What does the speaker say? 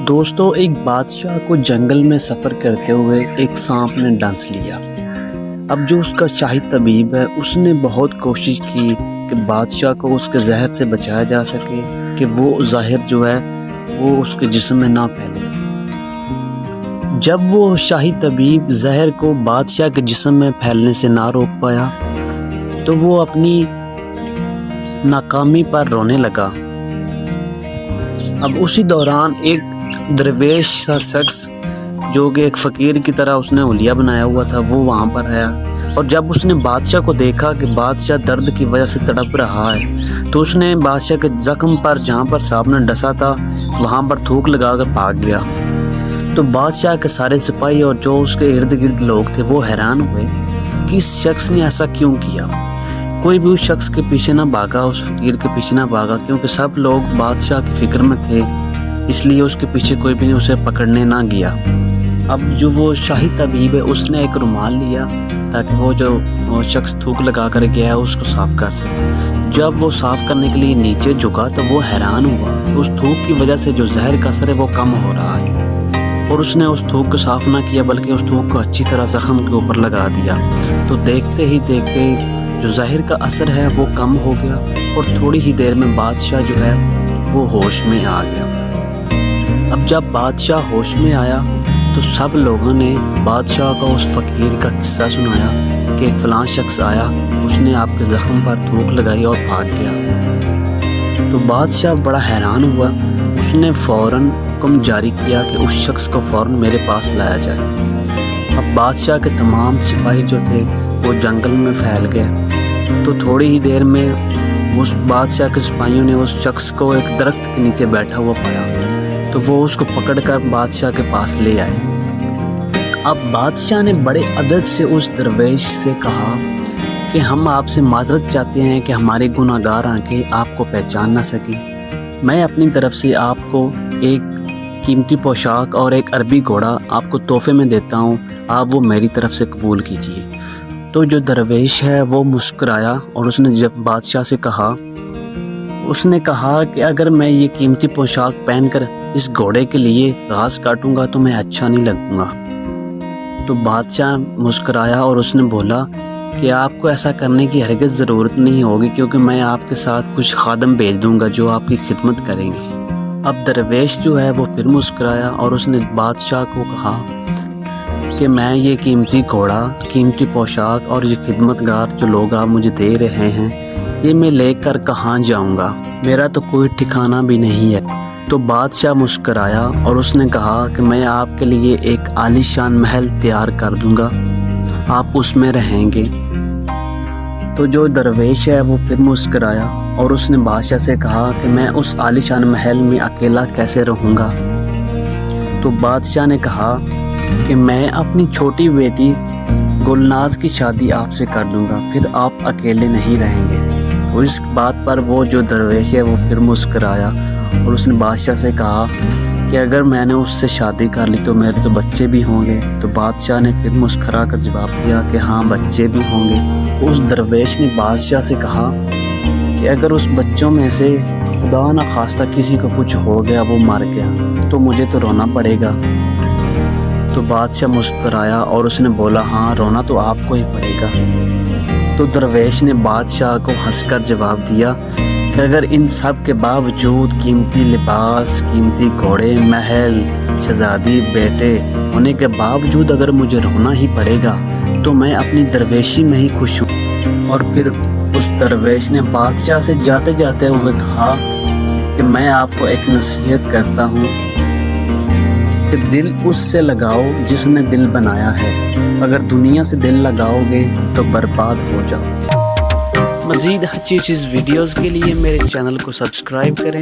دوستو، ایک بادشاہ کو جنگل میں سفر کرتے ہوئے ایک سانپ نے ڈنس لیا۔ اب جو اس کا شاہی طبیب ہے اس نے بہت کوشش کی کہ بادشاہ کو اس کے زہر سے بچایا جا سکے کہ وہ زہر جو ہے وہ اس کے جسم میں نہ پھیلے۔ جب وہ شاہی طبیب زہر کو بادشاہ کے جسم میں پھیلنے سے نہ روک پایا تو وہ اپنی ناکامی پر رونے لگا۔ اب اسی دوران ایک درویش سا شخص جو کہ ایک فقیر کی طرح اس نے حلیہ بنایا ہوا تھا وہ وہاں پر آیا، اور جب اس نے بادشاہ کو دیکھا کہ بادشاہ درد کی وجہ سے تڑپ رہا ہے تو اس نے بادشاہ کے زخم پر جہاں پر سانپ نے ڈسا تھا وہاں پر تھوک لگا کر بھاگ گیا۔ تو بادشاہ کے سارے سپاہی اور جو اس کے ارد گرد لوگ تھے وہ حیران ہوئے کہ اس شخص نے ایسا کیوں کیا۔ کوئی بھی اس شخص کے پیچھے نہ بھاگا، اس فقیر کے پیچھے نہ بھاگا، کیونکہ سب لوگ بادشاہ کی فکر میں تھے، اس لیے اس کے پیچھے کوئی بھی اسے پکڑنے نہ گیا۔ اب جو وہ شاہی طبیب ہے اس نے ایک رومال لیا تاکہ وہ جو شخص تھوک لگا کر گیا ہے اس کو صاف کر سکے۔ جب وہ صاف کرنے کے لیے نیچے جھکا تو وہ حیران ہوا کہ اس تھوک کی وجہ سے جو زہر کا اثر ہے وہ کم ہو رہا ہے، اور اس نے اس تھوک کو صاف نہ کیا بلکہ اس تھوک کو اچھی طرح زخم کے اوپر لگا دیا۔ تو دیکھتے ہی جو زہر کا اثر ہے وہ کم ہو گیا، اور تھوڑی ہی دیر میں بادشاہ جو ہے وہ ہوش میں آ گیا۔ اب جب بادشاہ ہوش میں آیا تو سب لوگوں نے بادشاہ کو اس فقیر کا قصہ سنایا کہ ایک فلاں شخص آیا، اس نے آپ کے زخم پر تھوک لگائی اور بھاگ گیا۔ تو بادشاہ بڑا حیران ہوا، اس نے فوراً حکم جاری کیا کہ اس شخص کو فوراً میرے پاس لایا جائے۔ اب بادشاہ کے تمام سپاہی جو تھے وہ جنگل میں پھیل گئے۔ تو تھوڑی ہی دیر میں اس بادشاہ کے سپاہیوں نے اس شخص کو ایک درخت کے نیچے بیٹھا ہوا پایا، تو وہ اس کو پکڑ کر بادشاہ کے پاس لے آئے۔ اب بادشاہ نے بڑے ادب سے اس درویش سے کہا کہ ہم آپ سے معذرت چاہتے ہیں کہ ہماری گناہگار آنکھیں آپ کو پہچان نہ سکی۔ میں اپنی طرف سے آپ کو ایک قیمتی پوشاک اور ایک عربی گھوڑا آپ کو تحفے میں دیتا ہوں، آپ وہ میری طرف سے قبول کیجیے۔ تو جو درویش ہے وہ مسکرایا اور اس نے جب بادشاہ سے کہا کہ اگر میں یہ قیمتی پوشاک پہن کر اس گھوڑے کے لیے گھاس کاٹوں گا تو میں اچھا نہیں لگوں گا۔ تو بادشاہ مسکرایا اور اس نے بولا کہ آپ کو ایسا کرنے کی ہرگز ضرورت نہیں ہوگی، کیونکہ میں آپ کے ساتھ کچھ خادم بھیج دوں گا جو آپ کی خدمت کریں گے۔ اب درویش جو ہے وہ پھر مسکرایا اور اس نے بادشاہ کو کہا کہ میں یہ قیمتی گھوڑا، قیمتی پوشاک اور یہ خدمتگار جو لوگ آپ مجھے دے رہے ہیں یہ میں لے کر کہاں جاؤں گا، میرا تو کوئی ٹھکانہ بھی نہیں ہے۔ تو بادشاہ مسکرایا اور اس نے کہا کہ میں آپ کے لیے ایک عالی شان محل تیار کر دوں گا، آپ اس میں رہیں گے۔ تو جو درویش ہے وہ پھر مسکرایا اور اس نے بادشاہ سے کہا کہ میں اس عالی شان محل میں اکیلا کیسے رہوں گا۔ تو بادشاہ نے کہا کہ میں اپنی چھوٹی بیٹی گلناز کی شادی آپ سے کر دوں گا، پھر آپ اکیلے نہیں رہیں گے۔ تو اس بات پر وہ جو درویش ہے وہ پھر مسکرایا اور اس نے بادشاہ سے کہا کہ اگر میں نے اس سے شادی کر لی تو میرے تو بچے بھی ہوں گے۔ تو بادشاہ نے پھر مسکرا کر جواب دیا کہ ہاں بچے بھی ہوں گے۔ تو اس درویش نے بادشاہ سے کہا کہ اگر اس بچوں میں سے خدا نہ خواستہ کسی کو کچھ ہو گیا، وہ مر گیا، تو مجھے تو رونا پڑے گا۔ تو بادشاہ مسکرایا اور اس نے بولا ہاں رونا تو آپ کو ہی پڑے گا۔ تو درویش نے بادشاہ کو ہنس کر جواب دیا کہ اگر ان سب کے باوجود قیمتی لباس، قیمتی گھوڑے، محل، شہزادی بیٹے ہونے کے باوجود اگر مجھے رونا ہی پڑے گا تو میں اپنی درویشی میں ہی خوش ہوں۔ اور پھر اس درویش نے بادشاہ سے جاتے جاتے ہوئے کہا کہ میں آپ کو ایک نصیحت کرتا ہوں کہ دل اس سے لگاؤ جس نے دل بنایا ہے، اگر دنیا سے دل لگاؤ گے تو برباد ہو جاؤ۔ مزید اچھی ویڈیوز کے لیے میرے چینل کو سبسکرائب کریں۔